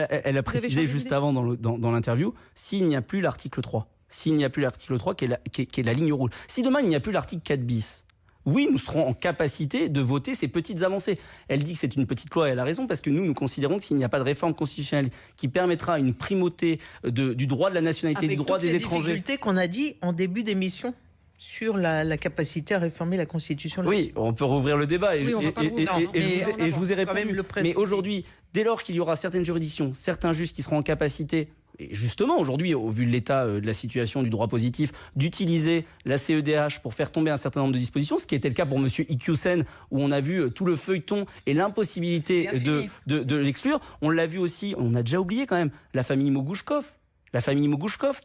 elle a précisé juste avant dans l'interview, s'il n'y a plus l'article 3, s'il n'y a plus l'article 3 qui est la ligne rouge, si demain il n'y a plus l'article 4 bis, oui, nous serons en capacité de voter ces petites avancées. Elle dit que c'est une petite loi et elle a raison, parce que nous considérons que s'il n'y a pas de réforme constitutionnelle qui permettra une primauté du droit de la nationalité, du droit des étrangers... Avec toutes les difficultés qu'on a dit en début d'émission sur la capacité à réformer la Constitution. Oui, on peut rouvrir le débat et je vous ai répondu. Mais aujourd'hui, dès lors qu'il y aura certaines juridictions, certains juges qui seront en capacité... Et justement, aujourd'hui, au vu de l'état de la situation du droit positif, d'utiliser la CEDH pour faire tomber un certain nombre de dispositions, ce qui était le cas pour M. Iqiyoussen, où on a vu tout le feuilleton et l'impossibilité de l'exclure. On l'a vu aussi, on a déjà oublié quand même, la famille Mogouchkov. La famille Mogouchkov,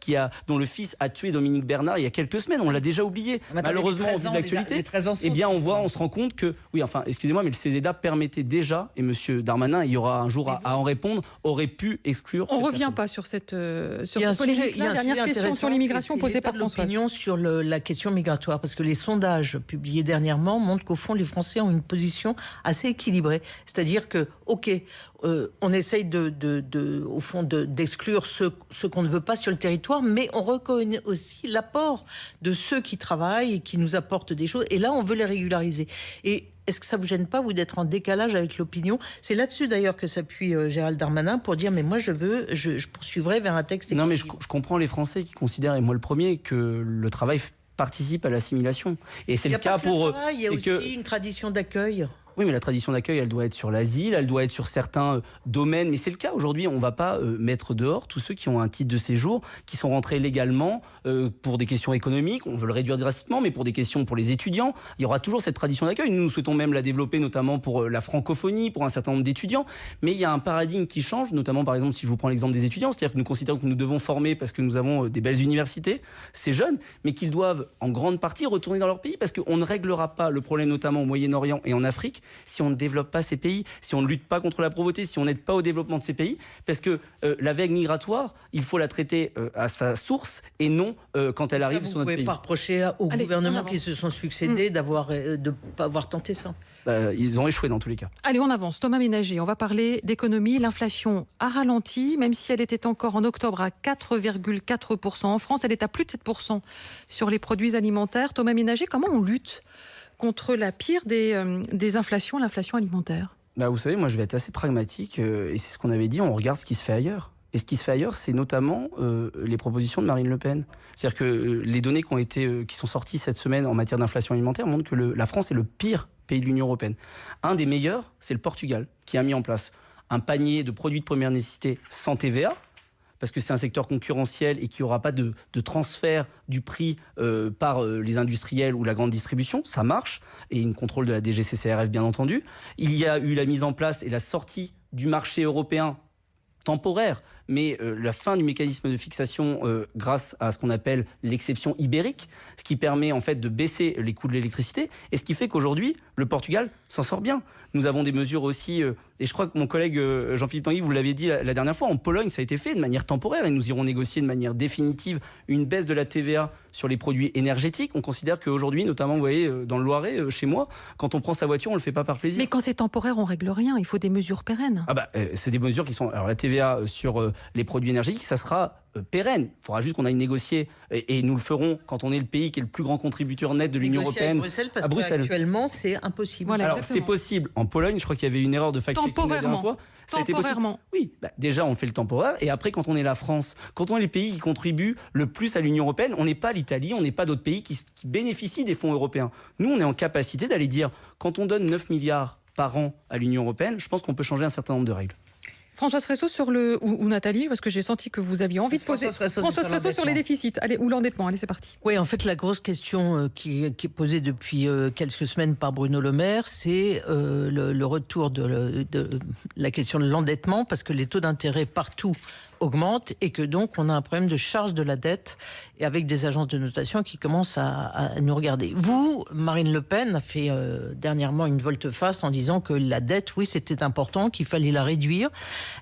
dont le fils a tué Dominique Bernard il y a quelques semaines, on l'a déjà oublié. Malheureusement, au vu de l'actualité, on se rend compte que, excusez-moi, mais le CESEDA permettait déjà, et M. Darmanin, il y aura un jour à en répondre, aurait pu exclure. On ne revient pas sur cette polémique-là. Dernière question sur l'immigration posée par Françoise. L'opinion sur la question migratoire, parce que les sondages publiés dernièrement montrent qu'au fond, les Français ont une position assez équilibrée. C'est-à-dire que, on essaye au fond d'exclure ceux qu'on ne veut pas sur le territoire, mais on reconnaît aussi l'apport de ceux qui travaillent et qui nous apportent des choses. Et là, on veut les régulariser. Et est-ce que ça ne vous gêne pas, vous, d'être en décalage avec l'opinion? C'est là-dessus, d'ailleurs, que s'appuie Gérald Darmanin pour dire « mais moi, je poursuivrai vers un texte équilibré ». Non, mais je comprends les Français qui considèrent, et moi le premier, que le travail participe à l'assimilation. Et c'est le cas pour... Il y a aussi une tradition d'accueil. Oui, mais la tradition d'accueil, elle doit être sur l'asile, elle doit être sur certains domaines. Mais c'est le cas aujourd'hui. On ne va pas mettre dehors tous ceux qui ont un titre de séjour, qui sont rentrés légalement pour des questions économiques. On veut le réduire drastiquement, mais pour des questions pour les étudiants, il y aura toujours cette tradition d'accueil. Nous souhaitons même la développer, notamment pour la francophonie, pour un certain nombre d'étudiants. Mais il y a un paradigme qui change, notamment par exemple si je vous prends l'exemple des étudiants, c'est-à-dire que nous considérons que nous devons former parce que nous avons des belles universités, ces jeunes, mais qu'ils doivent en grande partie retourner dans leur pays parce qu'on ne réglera pas le problème, notamment au Moyen-Orient et en Afrique, si on ne développe pas ces pays, si on ne lutte pas contre la pauvreté, si on n'aide pas au développement de ces pays, parce que la vague migratoire, il faut la traiter à sa source et non quand elle arrive sur notre pays. Vous ne pouvez pas reprocher aux gouvernements qui se sont succédés de ne pas avoir tenté ça. Ils ont échoué dans tous les cas. Allez, on avance. Thomas Ménager, on va parler d'économie. L'inflation a ralenti, même si elle était encore en octobre à 4,4% en France. Elle est à plus de 7% sur les produits alimentaires. Thomas Ménager, comment on lutte contre la pire des inflations, l'inflation alimentaire? Vous savez, moi je vais être assez pragmatique et c'est ce qu'on avait dit, on regarde ce qui se fait ailleurs. Et ce qui se fait ailleurs, c'est notamment les propositions de Marine Le Pen. C'est-à-dire que les données qui sont sorties cette semaine en matière d'inflation alimentaire montrent que la France est le pire pays de l'Union européenne. Un des meilleurs, c'est le Portugal, qui a mis en place un panier de produits de première nécessité sans TVA, parce que c'est un secteur concurrentiel et qu'il n'y aura pas de transfert du prix par les industriels ou la grande distribution. Ça marche. Et une contrôle de la DGCCRF, bien entendu. Il y a eu la mise en place et la sortie du marché européen temporaire mais la fin du mécanisme de fixation grâce à ce qu'on appelle l'exception ibérique, ce qui permet en fait de baisser les coûts de l'électricité, et ce qui fait qu'aujourd'hui, le Portugal s'en sort bien. Nous avons des mesures aussi, et je crois que mon collègue Jean-Philippe Tanguy, vous l'aviez dit la dernière fois, en Pologne, ça a été fait de manière temporaire, et nous irons négocier de manière définitive une baisse de la TVA sur les produits énergétiques. On considère qu'aujourd'hui, notamment, vous voyez, dans le Loiret, chez moi, quand on prend sa voiture, on ne le fait pas par plaisir. Mais quand c'est temporaire, on règle rien. Il faut des mesures pérennes. C'est des mesures qui sont... Alors la TVA sur les produits énergétiques, ça sera pérenne. Il faudra juste qu'on aille négocier, et nous le ferons quand on est le pays qui est le plus grand contributeur net de l'Union européenne. À Bruxelles, qu'actuellement, c'est impossible. Voilà, alors c'est possible. En Pologne, je crois qu'il y avait une erreur de fact-checking la dernière fois. Ça a été possible. Oui, déjà on fait le temporaire, et après quand on est la France, quand on est les pays qui contribuent le plus à l'Union européenne, on n'est pas l'Italie, on n'est pas d'autres pays qui bénéficient des fonds européens. Nous, on est en capacité d'aller dire, quand on donne 9 milliards par an à l'Union européenne, je pense qu'on peut changer un certain nombre de règles. Françoise Fresso ou Nathalie, parce que j'ai senti que vous aviez envie de poser. Françoise Fresso sur les déficits. Allez, ou l'endettement. Allez, c'est parti. Oui, en fait, la grosse question qui est posée depuis quelques semaines par Bruno Le Maire, c'est le retour de la question de l'endettement, parce que les taux d'intérêt partout augmentent, et que donc on a un problème de charge de la dette, et avec des agences de notation qui commencent à nous regarder. Vous, Marine Le Pen a fait dernièrement une volte-face en disant que la dette, oui, c'était important, qu'il fallait la réduire.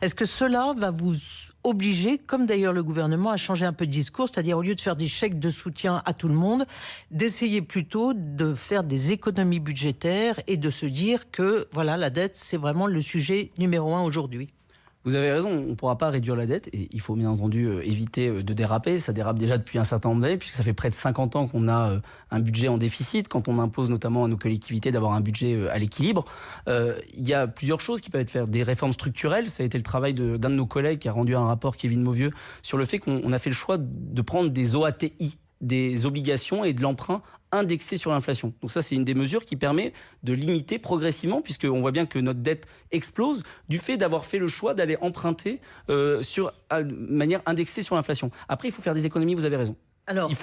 Est-ce que cela va vous obliger, comme d'ailleurs le gouvernement, à changer un peu de discours, c'est-à-dire au lieu de faire des chèques de soutien à tout le monde, d'essayer plutôt de faire des économies budgétaires et de se dire que voilà, la dette, c'est vraiment le sujet numéro 1 aujourd'hui? Vous avez raison, on ne pourra pas réduire la dette, et il faut bien entendu éviter de déraper. Ça dérape déjà depuis un certain nombre d'années, puisque ça fait près de 50 ans qu'on a un budget en déficit, quand on impose notamment à nos collectivités d'avoir un budget à l'équilibre. Il y a plusieurs choses qui peuvent être faites. Des réformes structurelles, ça a été le travail d'un de nos collègues qui a rendu un rapport, Kevin Mauvieux, sur le fait qu'on a fait le choix de prendre des OATI, des obligations et de l'emprunt indexé sur l'inflation. Donc ça, c'est une des mesures qui permet de limiter progressivement, puisqu'on voit bien que notre dette explose du fait d'avoir fait le choix d'aller emprunter de manière indexée sur l'inflation. Après, il faut faire des économies, vous avez raison. Alors, il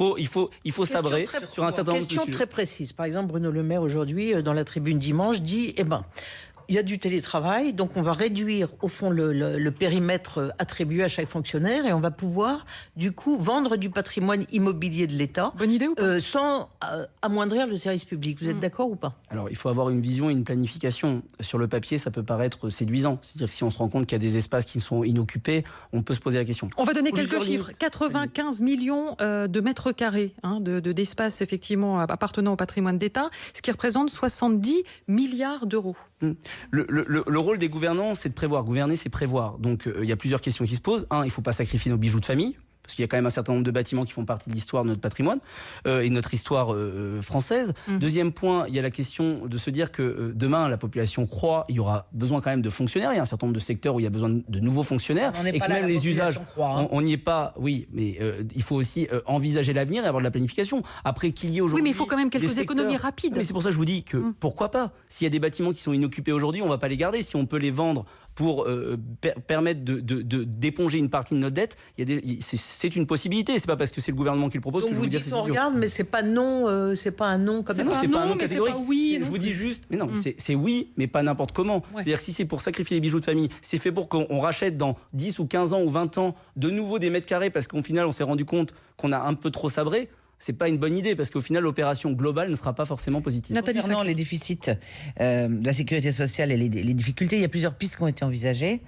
faut sabrer sur un certain nombre de sujets. Question très précise. Par exemple, Bruno Le Maire, aujourd'hui, dans la tribune dimanche, dit il y a du télétravail, donc on va réduire au fond le périmètre attribué à chaque fonctionnaire, et on va pouvoir du coup vendre du patrimoine immobilier de l'État. Bonne idée ou pas? Sans amoindrir le service public. Vous êtes d'accord ou pas? Alors il faut avoir une vision et une planification. Sur le papier, ça peut paraître séduisant. C'est-à-dire que si on se rend compte qu'il y a des espaces qui sont inoccupés, on peut se poser la question. On va donner quelques chiffres. 95 millions de mètres carrés d'espace effectivement appartenant au patrimoine d'État, ce qui représente 70 milliards d'euros. Le rôle des gouvernants, c'est de prévoir. Gouverner, c'est prévoir. Donc, il y a plusieurs questions qui se posent. Un, il ne faut pas sacrifier nos bijoux de famille, parce qu'il y a quand même un certain nombre de bâtiments qui font partie de l'histoire de notre patrimoine et de notre histoire française. Deuxième point, il y a la question de se dire que demain, la population croît, il y aura besoin quand même de fonctionnaires. Il y a un certain nombre de secteurs où il y a besoin de nouveaux fonctionnaires. Et que même les usages, on n'y est pas, oui, mais il faut aussi envisager l'avenir et avoir de la planification. Après qu'il y ait aujourd'hui... Oui, mais il faut quand même quelques économies rapides. Mais c'est pour ça que je vous dis que pourquoi pas? S'il y a des bâtiments qui sont inoccupés aujourd'hui, on ne va pas les garder. Si on peut les vendre pour permettre d'éponger une partie de notre dette, c'est une possibilité. C'est pas parce que c'est le gouvernement qui le propose. Donc que je vous vous dire dites c'est on regarde, mais c'est pas non, c'est pas un non comme ça. Non, c'est pas un non mais catégorique. c'est pas oui, je vous dis juste, mais non, c'est oui, mais pas n'importe comment. Ouais. C'est-à-dire que si c'est pour sacrifier les bijoux de famille, c'est fait pour qu'on rachète dans 10 ou 15 ans ou 20 ans de nouveau des mètres carrés parce qu'au final on s'est rendu compte qu'on a un peu trop sabré. C'est pas une bonne idée parce qu'au final l'opération globale ne sera pas forcément positive. Concernant les déficits de la sécurité sociale et les difficultés, il y a plusieurs pistes qui ont été envisagées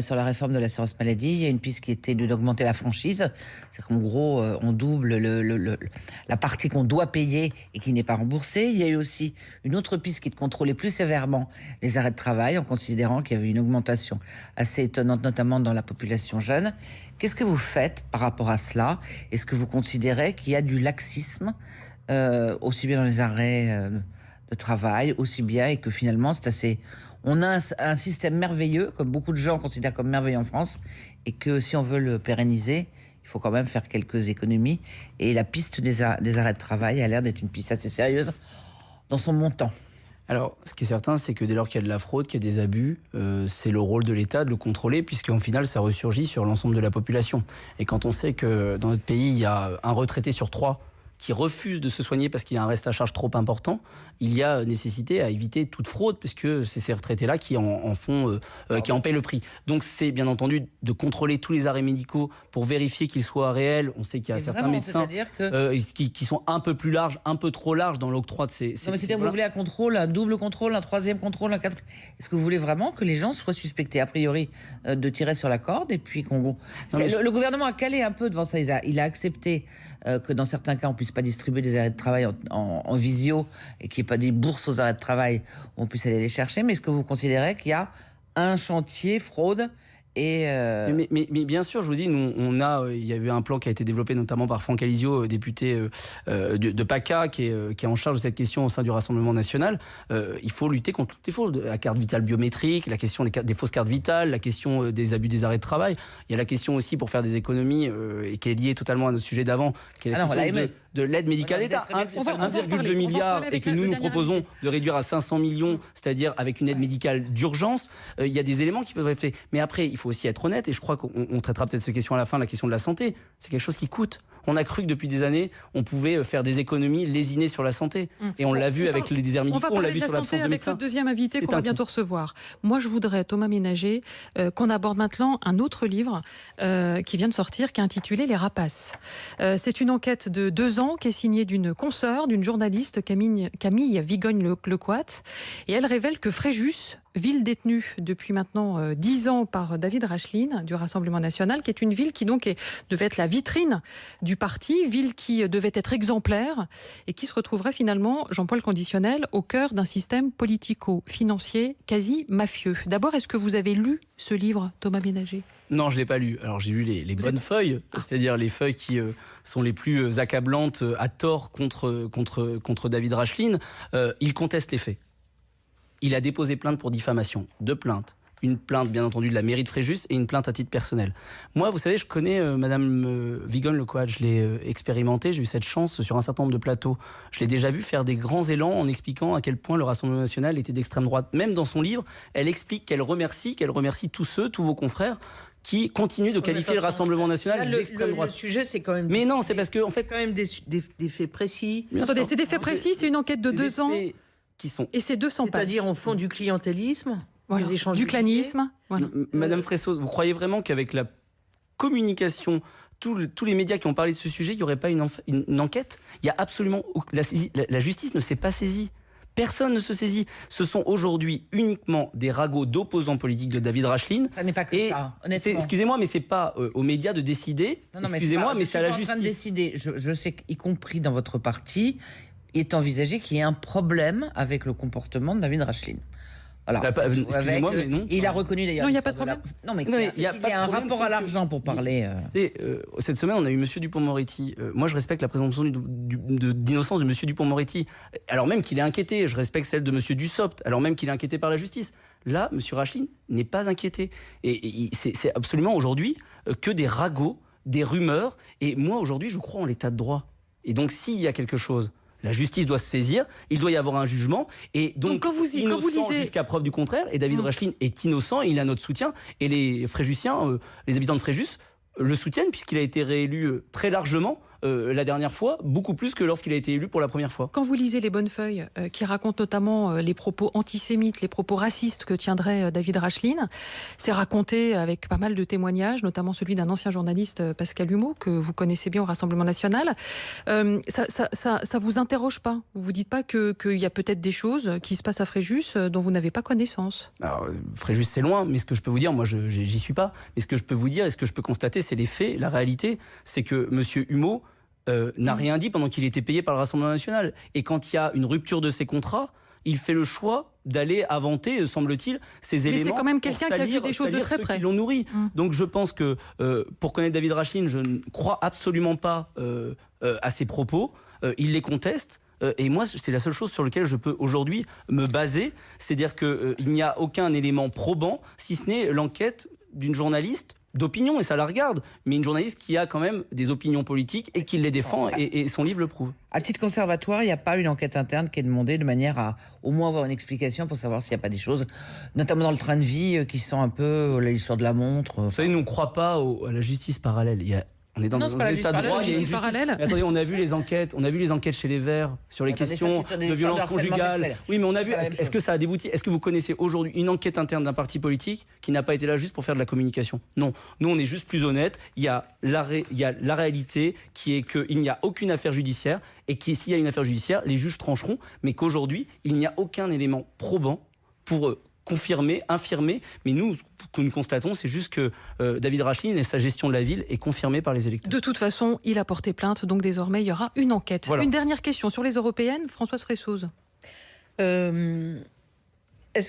sur la réforme de l'assurance maladie. Il y a une piste qui était d'augmenter la franchise, c'est qu'en gros on double la partie qu'on doit payer et qui n'est pas remboursée. Il y a eu aussi une autre piste qui est de contrôler plus sévèrement les arrêts de travail en considérant qu'il y avait une augmentation assez étonnante, notamment dans la population jeune. Qu'est-ce que vous faites par rapport à cela? Est-ce que vous considérez qu'il y a du laxisme, aussi bien dans les arrêts de travail, aussi bien, et que finalement, c'est assez... On a un système merveilleux, comme beaucoup de gens considèrent comme merveilleux en France, et que si on veut le pérenniser, il faut quand même faire quelques économies. Et la piste des arrêts de travail a l'air d'être une piste assez sérieuse dans son montant. Alors, ce qui est certain, c'est que dès lors qu'il y a de la fraude, qu'il y a des abus, c'est le rôle de l'État de le contrôler, puisqu'en final, ça ressurgit sur l'ensemble de la population. Et quand on sait que dans notre pays, il y a un retraité sur 3 qui refusent de se soigner parce qu'il y a un reste à charge trop important, il y a nécessité à éviter toute fraude, puisque c'est ces retraités-là qui qui en paient le prix. Donc c'est bien entendu de contrôler tous les arrêts médicaux pour vérifier qu'ils soient réels. On sait qu'il y a certains médecins qui sont un peu plus larges, un peu trop larges dans l'octroi de ces... Non, mais c'est-à-dire vous voulez un contrôle, un double contrôle, un troisième contrôle, un quatrième... Est-ce que vous voulez vraiment que les gens soient suspectés, a priori, de tirer sur la corde et puis qu'on... Le gouvernement a calé un peu devant ça. Il a accepté que dans certains cas, on ne puisse pas distribuer des arrêts de travail en visio et qu'il n'y ait pas des bourses aux arrêts de travail où on puisse aller les chercher. Mais est-ce que vous considérez qu'il y a un chantier fraude mais bien sûr, je vous dis, il y a eu un plan qui a été développé notamment par Franck Alizio, député de PACA, qui est en charge de cette question au sein du Rassemblement national. Il faut lutter contre toutes les fraudes. La carte vitale biométrique, la question des fausses cartes vitales, la question des abus des arrêts de travail. Il y a la question aussi, pour faire des économies, et qui est liée totalement à notre sujet d'avant, qui est la question de l'aide médicale d'État. 1,2 milliard, et que nous proposons de réduire à 500 millions, c'est-à-dire avec une aide médicale d'urgence. Il y a des éléments qui peuvent être faits. Mais après, il faut aussi être honnête, et je crois qu'on traitera peut-être ces questions à la fin, la question de la santé. C'est quelque chose qui coûte. On a cru que depuis des années, on pouvait faire des économies lésinées sur la santé. Et on l'a vu avec les déserts médicaux, on l'a vu sur l'absence de médecins. Avec le deuxième invité qu'on va bientôt recevoir. Moi, je voudrais, Thomas Ménager, qu'on aborde maintenant un autre livre qui vient de sortir, qui est intitulé Les Rapaces. C'est une enquête de 2 ans qui est signée d'une consoeur, d'une journaliste, Camille Vigogne-Lecoat. Et elle révèle que Fréjus, ville détenue depuis maintenant 10 ans par David Racheline du Rassemblement national, qui est une ville qui donc devait être la vitrine du parti, ville qui devait être exemplaire et qui se retrouverait finalement, Jean-Paul Conditionnel, au cœur d'un système politico-financier quasi mafieux. D'abord, est-ce que vous avez lu ce livre, Thomas Ménager ? Non, je ne l'ai pas lu. Alors j'ai lu les bonnes feuilles, c'est-à-dire les feuilles qui sont les plus accablantes à tort contre David Racheline. Il conteste les faits. Il a déposé plainte pour diffamation, 2 plaintes. Une plainte, bien entendu, de la mairie de Fréjus et une plainte à titre personnel. Moi, vous savez, je connais Madame Vigogne-Lecoat, je l'ai expérimenté, j'ai eu cette chance sur un certain nombre de plateaux. Je l'ai déjà vu faire des grands élans en expliquant à quel point le Rassemblement national était d'extrême droite. Même dans son livre, elle explique qu'elle remercie tous vos confrères qui continuent de qualifier le Rassemblement national d'extrême droite. Le sujet, c'est quand même... Mais non, c'est parce que... En fait, quand même des faits précis. Attendez, c'est des faits précis, c'est une enquête de 2 ans. Et c'est 200 pages. C'est-à-dire, on fond du clientélisme, voilà, des échanges du clanisme. Voilà. Madame Fresso, vous croyez vraiment qu'avec la communication, tous les médias qui ont parlé de ce sujet, il n'y aurait pas une enquête ? Il y a absolument... La justice ne s'est pas saisie. Personne ne se saisit. Ce sont aujourd'hui uniquement des ragots d'opposants politiques de David Racheline. Ça n'est pas que ça, honnêtement. Excusez-moi, mais c'est pas aux médias de décider. Excusez-moi, mais c'est à la justice. Je suis en train de décider. Je sais qu'y compris dans votre parti, il est envisagé qu'il y ait un problème avec le comportement de David Racheline. Alors, excusez-moi, mais non. Il a reconnu d'ailleurs. Non, il n'y a pas de problème. Non, mais il y a un rapport à l'argent pour parler. Cette semaine, on a eu M. Dupond-Moretti. Moi, je respecte la présomption d'innocence de M. Dupond-Moretti. Alors même qu'il est inquiété. Je respecte celle de M. Dussopt. Alors même qu'il est inquiété par la justice. Là, M. Racheline n'est pas inquiété. Et c'est absolument aujourd'hui que des ragots, des rumeurs. Et moi, aujourd'hui, je crois en l'état de droit. Et donc, s'il y a quelque chose... La justice doit se saisir, il doit y avoir un jugement, et donc quand vous lisez... jusqu'à preuve du contraire, et David Racheline est innocent, et il a notre soutien, et les Fréjusiens, les habitants de Fréjus, le soutiennent, puisqu'il a été réélu très largement la dernière fois, beaucoup plus que lorsqu'il a été élu pour la première fois. Quand vous lisez les bonnes feuilles, qui racontent notamment les propos antisémites, les propos racistes que tiendrait David Racheline, c'est raconté avec pas mal de témoignages, notamment celui d'un ancien journaliste, Pascal Humeau, que vous connaissez bien au Rassemblement national. Ça vous interroge pas? Vous vous dites pas qu'il y a peut-être des choses qui se passent à Fréjus dont vous n'avez pas connaissance? Alors, Fréjus, c'est loin, mais ce que je peux vous dire, moi, j'y suis pas, mais ce que je peux vous dire et ce que je peux constater, c'est les faits. La réalité, c'est que M. Humeau n'a rien dit pendant qu'il était payé par le Rassemblement national. Et quand il y a une rupture de ses contrats, il fait le choix d'aller inventer, semble-t-il, ces éléments. Mais c'est quand même quelqu'un qui a vu des choses de très près. Qui l'ont nourri. Donc je pense que pour connaître David Racheline, je ne crois absolument pas à ses propos. Il les conteste. Et moi, c'est la seule chose sur laquelle je peux aujourd'hui me baser. C'est-à-dire qu'il n'y a aucun élément probant, si ce n'est l'enquête d'une journaliste d'opinion, et ça la regarde, mais une journaliste qui a quand même des opinions politiques et qui les défend, et son livre le prouve. À titre conservatoire, il n'y a pas une enquête interne qui est demandée de manière à au moins avoir une explication pour savoir s'il n'y a pas des choses, notamment dans le train de vie, qui sont un peu l'histoire de la montre. Vous savez, nous, on ne croit pas à la justice parallèle. On est dans un état de droit, il y a une justice parallèle. Mais attendez, on a vu les enquêtes chez les Verts sur les questions de violence conjugale. Oui, mais on a vu. Est-ce que ça a débouti? Est-ce que vous connaissez aujourd'hui une enquête interne d'un parti politique qui n'a pas été là juste pour faire de la communication? Non. Nous, on est juste plus honnête. Il y a la réalité qui est qu'il n'y a aucune affaire judiciaire et que s'il y a une affaire judiciaire, les juges trancheront, mais qu'aujourd'hui, il n'y a aucun élément probant pour confirmer, infirmer, mais nous, ce que nous constatons, c'est juste que David Racheline et sa gestion de la ville est confirmée par les électeurs. De toute façon, il a porté plainte, donc désormais, il y aura une enquête. Voilà. Une dernière question sur les européennes, Françoise Fressouz. Est-ce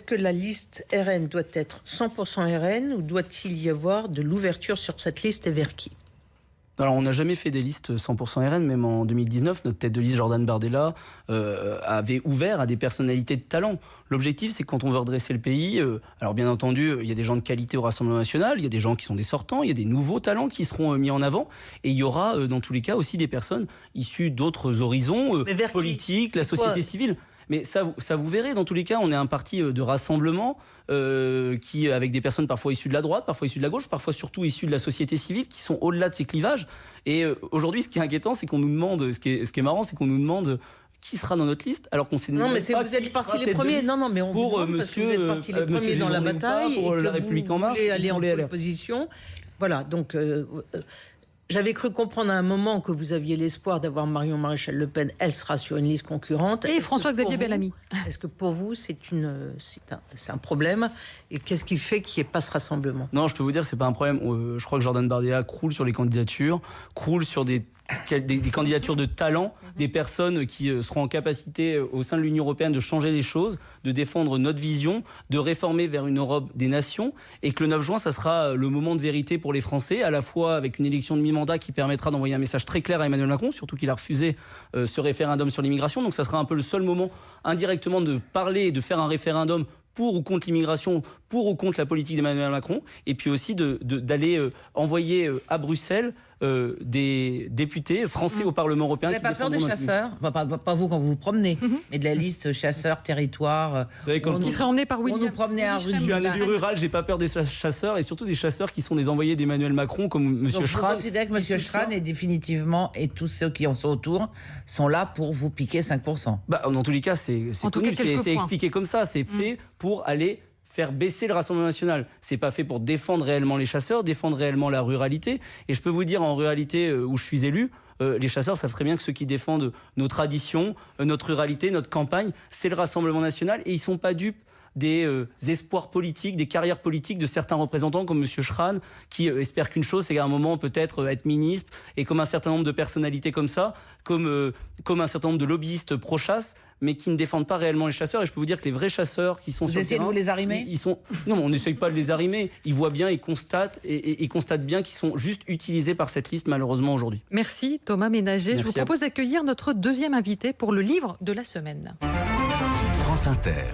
que la liste RN doit être 100% RN ou doit-il y avoir de l'ouverture sur cette liste et vers qui? Alors, on n'a jamais fait des listes 100% RN, même en 2019, notre tête de liste Jordan Bardella avait ouvert à des personnalités de talent. L'objectif, c'est que quand on veut redresser le pays, alors bien entendu, il y a des gens de qualité au Rassemblement national, il y a des gens qui sont des sortants, il y a des nouveaux talents qui seront mis en avant, et il y aura dans tous les cas aussi des personnes issues d'autres horizons politiques, la société civile. Mais ça, vous verrez, dans tous les cas, on est un parti de rassemblement qui, avec des personnes parfois issues de la droite, parfois issues de la gauche, parfois surtout issues de la société civile, qui sont au-delà de ces clivages. Et aujourd'hui, ce qui est inquiétant, c'est qu'on nous demande, ce qui est marrant, c'est qu'on nous demande qui sera dans notre liste, alors qu'on sait non, mais pas vous êtes partis les premiers. Non, mais on pour vous monsieur, vous êtes partis les premiers dans la bataille pour et la que République en marche, vous voulez aller en pour les pole LR. position. Voilà, donc j'avais cru comprendre à un moment que vous aviez l'espoir d'avoir Marion Maréchal Le Pen. Elle sera sur une liste concurrente. Et François-Xavier Bellamy. Est-ce que pour vous, c'est un problème? Et qu'est-ce qui fait qu'il n'y ait pas ce rassemblement? Non, je peux vous dire, c'est pas un problème. Je crois que Jordan Bardella croule sur les candidatures, croule sur des candidatures de talent, des personnes qui seront en capacité au sein de l'Union européenne de changer les choses, de défendre notre vision, de réformer vers une Europe des nations, et que le 9 juin, ça sera le moment de vérité pour les Français, à la fois avec une élection de mi-mandat qui permettra d'envoyer un message très clair à Emmanuel Macron, surtout qu'il a refusé ce référendum sur l'immigration, donc ça sera un peu le seul moment indirectement de parler et de faire un référendum pour ou contre l'immigration, pour ou contre la politique d'Emmanuel Macron, et puis aussi d'aller envoyer à Bruxelles des députés français au Parlement européen. Vous n'avez pas peur des chasseurs? Pas vous quand vous vous promenez, mais de la liste chasseurs, territoire. Vous savez, Qui serait emmené par On William. nous promenait à rue. Je suis un élu rural, j'ai pas peur des chasseurs, et surtout des chasseurs qui sont des envoyés d'Emmanuel Macron, comme M. Schrade. Vous considérez que M. Schrade est définitivement, et tous ceux qui en sont autour, sont là pour vous piquer 5%. Bah, dans tous les cas, c'est connu, c'est expliqué comme ça, c'est fait pour aller faire baisser le Rassemblement national. C'est pas fait pour défendre réellement les chasseurs, défendre réellement la ruralité. Et je peux vous dire, en ruralité où je suis élu, les chasseurs savent très bien que ceux qui défendent nos traditions, notre ruralité, notre campagne, c'est le Rassemblement national, et ils sont pas dupes des espoirs politiques, des carrières politiques de certains représentants comme M. Schrade, qui espère qu'une chose, c'est qu'à un moment peut-être être ministre, et comme un certain nombre de personnalités comme ça, comme un certain nombre de lobbyistes pro-chasse, mais qui ne défendent pas réellement les chasseurs. Et je peux vous dire que les vrais chasseurs qui sont Vous sur le essayez de terrain, vous les arrimer? Non, on n'essaye pas de les arrimer. Ils voient bien, ils constatent, et ils constatent bien qu'ils sont juste utilisés par cette liste, malheureusement, aujourd'hui. Merci Thomas Ménager. Merci Je vous propose d'accueillir notre deuxième invité pour le livre de la semaine. France Inter.